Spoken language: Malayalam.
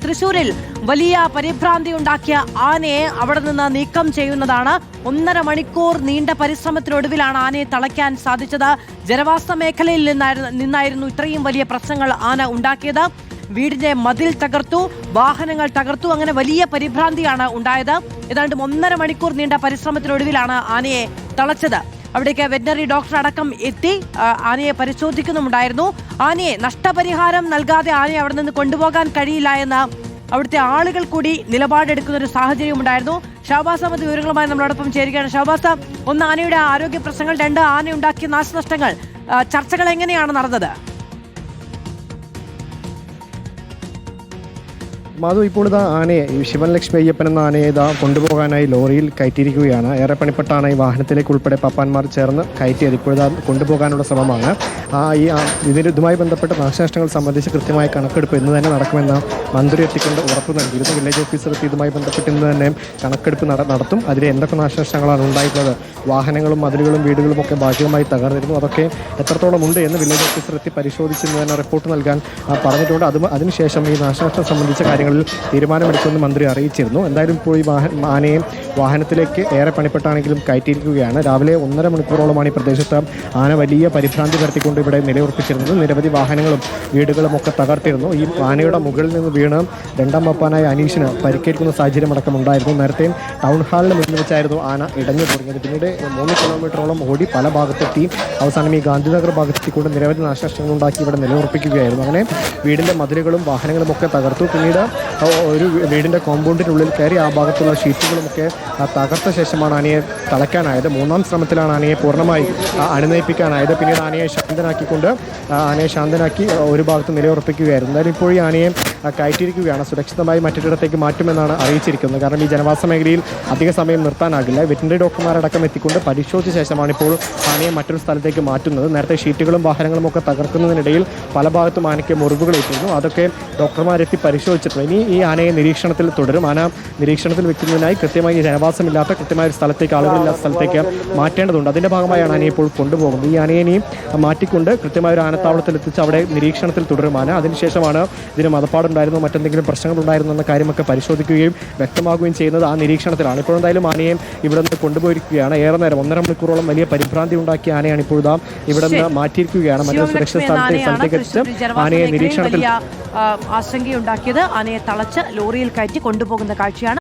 തൃശൂരിൽ വലിയ പരിഭ്രാന്തി ഉണ്ടാക്കിയ ആനയെ അവിടെ നിന്ന് നീക്കം ചെയ്യുന്നതാണ്. 1.5 മണിക്കൂർ നീണ്ട പരിശ്രമത്തിനൊടുവിലാണ് ആനയെ തളയ്ക്കാൻ സാധിച്ചത്. ജനവാസ മേഖലയിൽ നിന്നായിരുന്നു ഇത്രയും വലിയ പ്രശ്നങ്ങൾ ആന ഉണ്ടാക്കിയത്. വീടിന്റെ മതിൽ തകർത്തു, വാഹനങ്ങൾ തകർത്തു, അങ്ങനെ വലിയ പരിഭ്രാന്തിയാണ് ഉണ്ടായത്. ഏതാണ്ട് 1.5 മണിക്കൂർ നീണ്ട പരിശ്രമത്തിനൊടുവിലാണ് ആനയെ തളച്ചത്. അവിടേക്ക് വെറ്ററിനറി ഡോക്ടർ അടക്കം എത്തി ആനയെ പരിശോധിക്കുന്നുണ്ടായിരുന്നു. ആനയെ നഷ്ടപരിഹാരം നൽകാതെ ആനയെ അവിടെ നിന്ന് കൊണ്ടുപോകാൻ കഴിയില്ല എന്ന് അവിടുത്തെ ആളുകൾ കൂടി നിലപാടെടുക്കുന്ന ഒരു സാഹചര്യം ഉണ്ടായിരുന്നു. ഷഹബാസ് അഹമ്മദ് വിവരങ്ങളുമായി നമ്മളോടൊപ്പം ചേരുകയാണ്. ഷഹബാസ്, ഒന്ന് ആനയുടെ ആരോഗ്യ പ്രശ്നങ്ങൾ, 2 ആന ഉണ്ടാക്കിയ നാശനഷ്ടങ്ങൾ, ചർച്ചകൾ എങ്ങനെയാണ് നടന്നത്? മാധു, ഇപ്പോൾ ഇതാ ആനയെ ശിവൻ ലക്ഷ്മി അയ്യപ്പൻ എന്ന ആനയെ ഇതാ കൊണ്ടുപോകാനായി ലോറിയിൽ കയറ്റിയിരിക്കുകയാണ്. ഏറെ പണിപ്പെട്ടാണ് ഈ വാഹനത്തിലേക്ക് ഉൾപ്പെടെ പപ്പാന്മാർ ചേർന്ന് കയറ്റിയത്. ഇപ്പോഴിതാ കൊണ്ടുപോകാനുള്ള ശ്രമമാണ്. ഇതുമായി ബന്ധപ്പെട്ട നാശനഷ്ടങ്ങൾ സംബന്ധിച്ച് കൃത്യമായ കണക്കെടുപ്പ് ഇന്ന് തന്നെ നടക്കുമെന്ന് മന്ത്രി എത്തിക്കൊണ്ട് ഉറപ്പ് നൽകിയിരുന്നു. വില്ലേജ് ഓഫീസർ എത്തി ഇതുമായി ബന്ധപ്പെട്ട് ഇന്ന് തന്നെ കണക്കെടുപ്പ് നടത്തും. അതിൽ എന്തൊക്കെ നാശനഷ്ടങ്ങളാണ് ഉണ്ടായിട്ടുള്ളത്, വാഹനങ്ങളും മതിലുകളും വീടുകളും ഒക്കെ ഭാഗികമായി തകർന്നിരുന്നു, അതൊക്കെ എത്രത്തോളം ഉണ്ട് എന്ന് വില്ലേജ് ഓഫീസർ എത്തി പരിശോധിച്ച് ഇന്ന് തന്നെ റിപ്പോർട്ട് നൽകാൻ പറഞ്ഞിട്ടുണ്ട്. അതിനുശേഷം ഈ നാശനഷ്ടം സംബന്ധിച്ച കാര്യങ്ങളിൽ തീരുമാനമെടുക്കുമെന്ന് മന്ത്രി അറിയിച്ചിരുന്നു. എന്തായാലും ഇപ്പോൾ ഈ ആനയെ വാഹനത്തിലേക്ക് ഏറെ പണിപ്പെട്ടാണെങ്കിലും കയറ്റിയിരിക്കുകയാണ്. രാവിലെ 1.5 മണിക്കൂറോളമാണ് ഈ പ്രദേശത്ത് ആന വലിയ പരിഭ്രാന്തി പരത്തിക്കൊണ്ട് ഇവിടെ നിലയുറപ്പിച്ചിരുന്നത്. നിരവധി വാഹനങ്ങളും വീടുകളും ഒക്കെ തകർത്തിരുന്നു. ഈ ആനയുടെ മുകളിൽ നിന്ന് വീണ് 2ാം പപ്പാനായ അനീഷിന് പരിക്കേൽക്കുന്ന സാഹചര്യം അടക്കം ഉണ്ടായിരുന്നു. നേരത്തെ ടൗൺ ഹാളിന് മുന്നിൽ വെച്ചായിരുന്നു ആന ഇടഞ്ഞു തുടങ്ങിയത്. പിന്നീട് 3 കിലോമീറ്ററോളം ഓടി പല ഭാഗത്തെത്തി അവസാനം ഈ ഗാന്ധിനഗർ ഭാഗത്തെത്തിക്കൊണ്ട് നിരവധി നാശനഷ്ടങ്ങൾ ഉണ്ടാക്കി ഇവിടെ നിലയുറപ്പിക്കുകയായിരുന്നു. അങ്ങനെ വീടിൻ്റെ മതിലുകളും വാഹനങ്ങളും ഒക്കെ തകർത്തു. പിന്നീട് ഒരു വീടിൻ്റെ കോമ്പൗണ്ടിനുള്ളിൽ കയറി ആ ഭാഗത്തുള്ള ഷീറ്റുകളുമൊക്കെ തകർത്ത ശേഷമാണ് ആനയെ തളയ്ക്കാനായത്. 3ാം ശ്രമത്തിലാണ് ആനയെ പൂർണ്ണമായി അണിനയിപ്പിക്കാനായത്. പിന്നീട് ആനയെ ശാന്തനാക്കി ഒരു ഭാഗത്ത് നിലയുറപ്പിക്കുകയായിരുന്നു. എന്തായാലും ഇപ്പോൾ ഈ ആനയെ കയറ്റിയിരിക്കുകയാണ്. സുരക്ഷിതമായി മറ്റൊരിടത്തേക്ക് മാറ്റുമെന്നാണ് അറിയിച്ചിരിക്കുന്നത്. കാരണം ഈ ജനവാസ മേഖലയിൽ അധിക സമയം നിർത്താനാകില്ല. വെറ്ററിനറി ഡോക്ടർമാരടക്കം എത്തിക്കൊണ്ട് പരിശോധിച്ച ശേഷമാണ് ഇപ്പോൾ ആനയെ മറ്റൊരു സ്ഥലത്തേക്ക് മാറ്റുന്നത്. നേരത്തെ ഷീറ്റുകളും വാഹനങ്ങളും ഒക്കെ തകർക്കുന്നതിനിടയിൽ പല ഭാഗത്തും ആനയ്ക്ക് മുറിവുകൾ ഏറ്റിരുന്നു. അതൊക്കെ ഡോക്ടർമാരെത്തി പരിശോധിച്ചിട്ടുണ്ട്. ഇനി ഈ ആനയെ നിരീക്ഷണത്തിൽ തുടരും. ആന നിരീക്ഷണത്തിൽ വെക്കുന്നതിനായി കൃത്യമായി ജനവാസമില്ലാത്ത കൃത്യമായ ഒരു സ്ഥലത്തേക്ക്, ആളുകളില്ലാത്ത സ്ഥലത്തേക്ക് മാറ്റേണ്ടതുണ്ട്. അതിൻ്റെ ഭാഗമായാണ് ആനയെ ഇപ്പോൾ കൊണ്ടുപോകുന്നത്. ഈ ആനയെ ഇനി മാറ്റിക്കൊണ്ട് കൃത്യമായ ഒരു ആനത്താവളത്തിൽ എത്തിച്ച് അവിടെ നിരീക്ഷണത്തിൽ തുടരും ആന. അതിനുശേഷമാണ് ഇതിന് മതപ്പാടുണ്ടായിരുന്നു, മറ്റെന്തെങ്കിലും പ്രശ്നങ്ങളുണ്ടായിരുന്നു എന്ന കാര്യമൊക്കെ പരിശോധിക്കുകയും വ്യക്തമാകുകയും ചെയ്യുന്നത് ആ നിരീക്ഷണത്തിലാണ്. ഇപ്പോൾ എന്തായാലും ആനയെ ഇവിടെ നിന്ന് കൊണ്ടുപോയിരിക്കുകയാണ്. ഏറെ നേരം 1.5 മണിക്കൂറോളം വലിയ പരിഭ്രാന്തി ഉണ്ടാക്കിയ ആനയാണ് ഇപ്പോൾ ഇവിടെ നിന്ന് മാറ്റിയിരിക്കുകയാണ്. മറ്റൊരു സുരക്ഷിത സ്ഥലത്തേക്ക് എത്തിച്ച് ആനയെ നിരീക്ഷണത്തിൽ ആശങ്കയുണ്ടാക്കിയത്. ആനയെ തളച്ച് ലോറിയിൽ കയറ്റി കൊണ്ടുപോകുന്ന കാഴ്ചയാണ്.